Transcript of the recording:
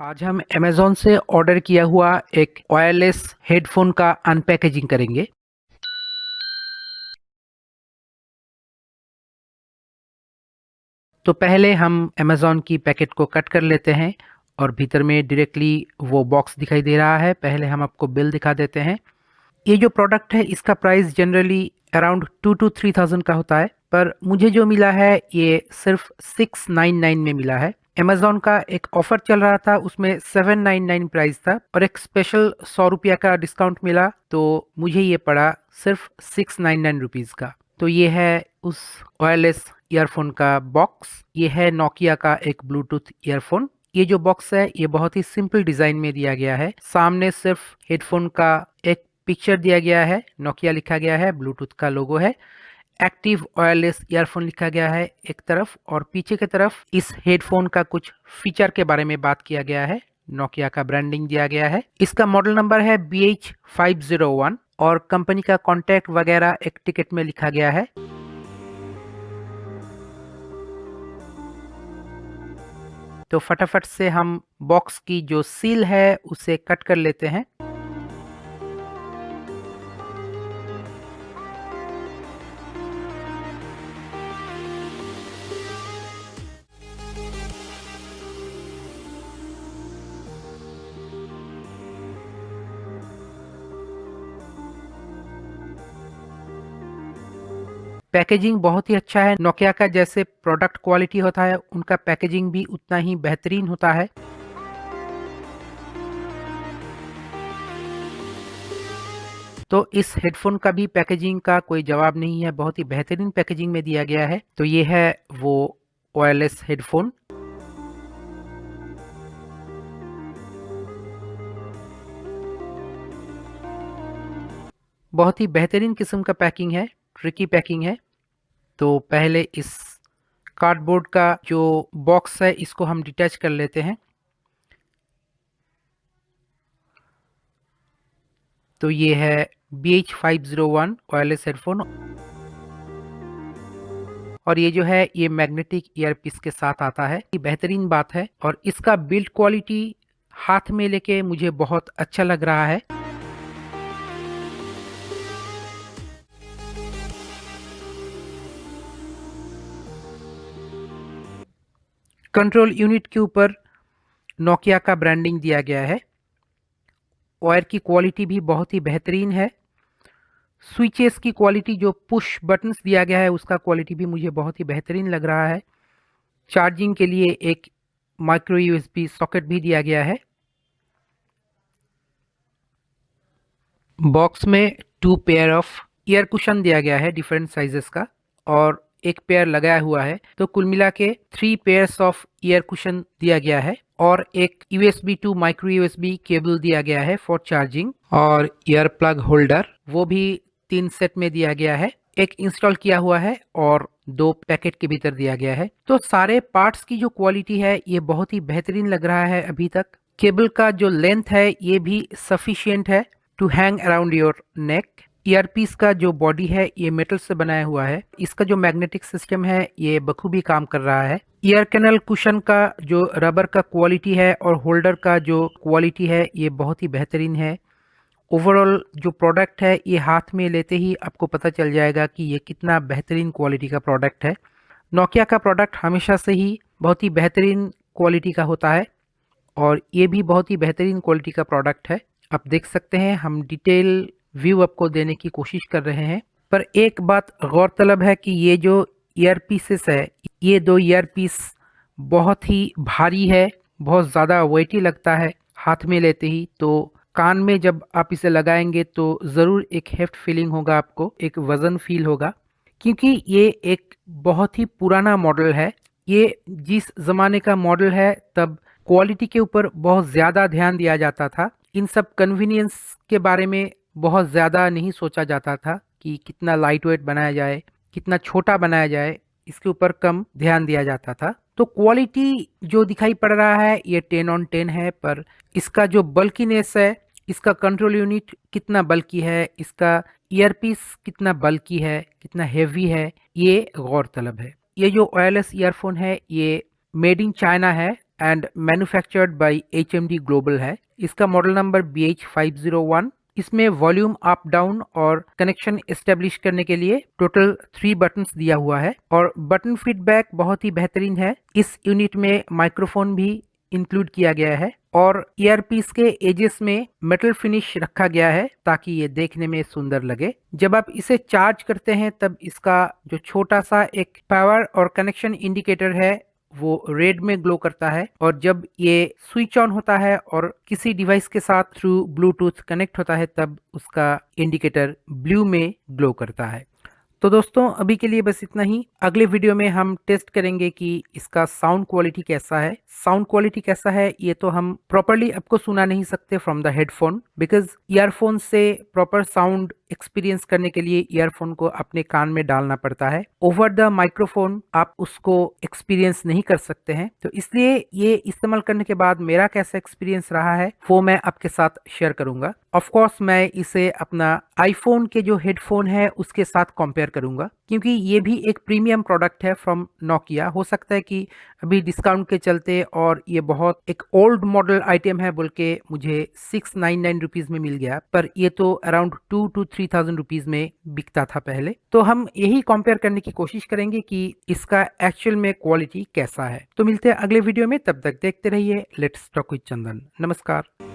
आज हम अमेज़न से ऑर्डर किया हुआ एक वायरलेस हेडफ़ोन का अनपैकेजिंग करेंगे। तो पहले हम अमेज़न की पैकेट को कट कर लेते हैं और भीतर में डायरेक्टली वो बॉक्स दिखाई दे रहा है। पहले हम आपको बिल दिखा देते हैं। ये जो प्रोडक्ट है इसका प्राइस जनरली अराउंड 2 to 3,000 का होता है, पर मुझे जो मिला है ये सिर्फ 699 में मिला है। अमेज़न का एक ऑफर चल रहा था, उसमें 799 प्राइस था और एक स्पेशल 100 रुपया का डिस्काउंट मिला, तो मुझे ये पड़ा सिर्फ 699 रुपीज़ का। तो ये है उस वायरलेस ईयरफोन का बॉक्स। ये है नोकिया का एक ब्लूटूथ ईयरफोन। ये जो बॉक्स है ये बहुत ही सिंपल डिज़ाइन में दिया गया है। सामने सिर्फ हेडफोन का एक पिक्चर दिया गया है, नोकिया लिखा गया है, ब्लूटूथ का लोगो है, एक्टिव वायरलेस ईयरफोन लिखा गया है एक तरफ, और पीछे की तरफ इस हेडफोन का कुछ फीचर के बारे में बात किया गया है। नोकिया का ब्रांडिंग दिया गया है। इसका मॉडल नंबर है BH501 और कंपनी का कॉन्टैक्ट वगैरह एक टिकट में लिखा गया है। तो फटाफट से हम बॉक्स की जो सील है उसे कट कर लेते हैं। पैकेजिंग बहुत ही अच्छा है। नोकिया का जैसे प्रोडक्ट क्वालिटी होता है उनका पैकेजिंग भी उतना ही बेहतरीन होता है। तो इस हेडफोन का भी पैकेजिंग का कोई जवाब नहीं है, बहुत ही बेहतरीन पैकेजिंग में दिया गया है। तो ये है वो वायरलेस हेडफोन। बहुत ही बेहतरीन किस्म का पैकिंग है, ट्रिकी पैकिंग है। तो पहले इस कार्डबोर्ड का जो बॉक्स है इसको हम डिटैच कर लेते हैं। तो ये है BH501 वायरलेस हेडफोन और ये जो है ये मैग्नेटिक ईयरपीस के साथ आता है। ये बेहतरीन बात है और इसका बिल्ड क्वालिटी हाथ में लेके मुझे बहुत अच्छा लग रहा है। कंट्रोल यूनिट के ऊपर नोकिया का ब्रांडिंग दिया गया है। वायर की क्वालिटी भी बहुत ही बेहतरीन है। स्विचेस की क्वालिटी, जो पुश बटन्स दिया गया है उसका क्वालिटी भी मुझे बहुत ही बेहतरीन लग रहा है। चार्जिंग के लिए एक माइक्रो यूएसबी सॉकेट भी दिया गया है। बॉक्स में 2 पेयर ऑफ ईयर कुशन दिया गया है डिफरेंट साइजेस का, और एक पेयर लगाया हुआ है। तो कुल मिला के 3 पेयर्स ऑफ ईयर कुशन दिया गया है और एक USB to micro USB cable दिया गया है फॉर चार्जिंग, और ईयर प्लग होल्डर वो भी 3 सेट में दिया गया है। एक इंस्टॉल किया हुआ है और 2 पैकेट के भीतर दिया गया है। तो सारे पार्ट्स की जो क्वालिटी है ये बहुत ही बेहतरीन लग रहा है अभी तक। केबल का जो लेंथ है ये भी सफिशिएंट है to hang around your neck. Earpiece का जो बॉडी है ये मेटल से बनाया हुआ है। इसका जो मैग्नेटिक सिस्टम है ये बखूबी काम कर रहा है। ईयर कैनल कुशन का जो रबर का क्वालिटी है और होल्डर का जो क्वालिटी है ये बहुत ही बेहतरीन है। ओवरऑल जो प्रोडक्ट है ये हाथ में लेते ही आपको पता चल जाएगा कि ये कितना बेहतरीन क्वालिटी का प्रोडक्ट है। नोकिया का प्रोडक्ट हमेशा से ही बहुत ही बेहतरीन क्वालिटी का होता है और ये भी बहुत ही बेहतरीन क्वालिटी का प्रोडक्ट है। आप देख सकते हैं हम डिटेल व्यू आपको देने की कोशिश कर रहे हैं, पर एक बात गौरतलब है कि ये जो ईयरपीसेस है ये 2 ईयरपीस बहुत ही भारी है, बहुत ज़्यादा वेटी लगता है हाथ में लेते ही। तो कान में जब आप इसे लगाएंगे तो ज़रूर एक हेफ्ट फीलिंग होगा, आपको एक वज़न फील होगा, क्योंकि ये एक बहुत ही पुराना मॉडल है। ये जिस ज़माने का मॉडल है तब क्वालिटी के ऊपर बहुत ज़्यादा ध्यान दिया जाता था। इन सब कन्वीनियंस के बारे में बहुत ज़्यादा नहीं सोचा जाता था कि कितना लाइट वेट बनाया जाए, कितना छोटा बनाया जाए, इसके ऊपर कम ध्यान दिया जाता था। तो क्वालिटी जो दिखाई पड़ रहा है ये 10 on 10 है, पर इसका जो बल्कीनेस है, इसका कंट्रोल यूनिट कितना बल्की है, इसका ईयरपीस कितना बल्की है, कितना हेवी है, ये गौरतलब है। ये जो वायरलेस ईयरफोन है ये मेड इन चाइना है, and manufactured by HMD global है। इसका मॉडल नंबर BH501। इसमें वॉल्यूम अप डाउन और कनेक्शन एस्टेब्लिश करने के लिए टोटल 3 बटन्स दिया हुआ है और बटन फीडबैक बहुत ही बेहतरीन है। इस यूनिट में माइक्रोफोन भी इंक्लूड किया गया है और ईयरपीस के एजेस में मेटल फिनिश रखा गया है ताकि ये देखने में सुंदर लगे। जब आप इसे चार्ज करते हैं तब इसका जो छोटा सा एक पावर और कनेक्शन इंडिकेटर है वो रेड में ग्लो करता है और जब ये स्विच ऑन होता है और किसी डिवाइस के साथ थ्रू ब्लूटूथ कनेक्ट होता है तब उसका इंडिकेटर ब्लू में ग्लो करता है। तो दोस्तों अभी के लिए बस इतना ही। अगले वीडियो में हम टेस्ट करेंगे कि इसका साउंड क्वालिटी कैसा है। साउंड क्वालिटी कैसा है ये तो हम प्रॉपरली आपको सुना नहीं सकते from the headphone, because earphone से प्रॉपर साउंड एक्सपीरियंस करने के लिए ईयरफोन को अपने कान में डालना पड़ता है। ओवर द माइक्रोफोन आप उसको एक्सपीरियंस नहीं कर सकते हैं, तो इसलिए ये इस्तेमाल करने के बाद मेरा कैसा एक्सपीरियंस रहा है वो मैं आपके साथ शेयर करूंगा। ऑफ कोर्स मैं इसे अपना आईफोन के जो हेडफोन है उसके साथ कंपेयर करूंगा, क्योंकि ये भी एक प्रीमियम प्रोडक्ट है फ्रॉम नोकिया। हो सकता है कि अभी डिस्काउंट के चलते और ये बहुत एक ओल्ड मॉडल आइटम है बोल के मुझे 699 रुपीज में मिल गया, पर ये तो अराउंड 2 to 3,000 रुपीज में बिकता था पहले। तो हम यही कंपेयर करने की कोशिश करेंगे कि इसका एक्चुअल में क्वालिटी कैसा है। तो मिलते हैं अगले वीडियो में, तब तक देखते रहिए लेट्स टॉक विद चंदन। नमस्कार।